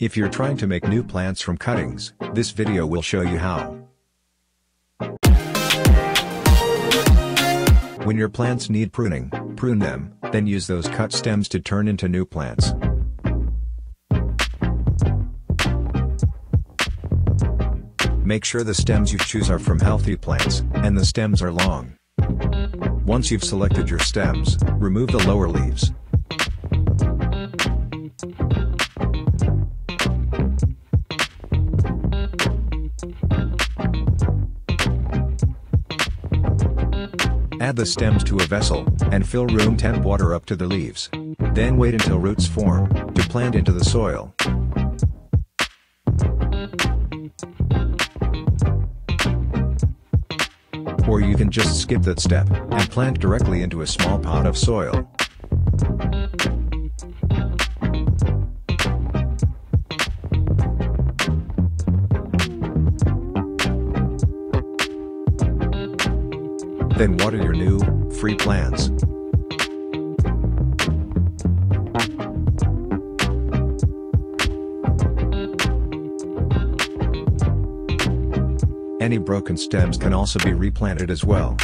If you're trying to make new plants from cuttings, this video will show you how. When your plants need pruning, prune them, then use those cut stems to turn into new plants. Make sure the stems you choose are from healthy plants, and the stems are long. Once you've selected your stems, remove the lower leaves. Add the stems to a vessel, and fill room temp water up to the leaves. Then wait until roots form, to plant into the soil. Or you can just skip that step, and plant directly into a small pot of soil. Then water your new, free plants. Any broken stems can also be replanted as well.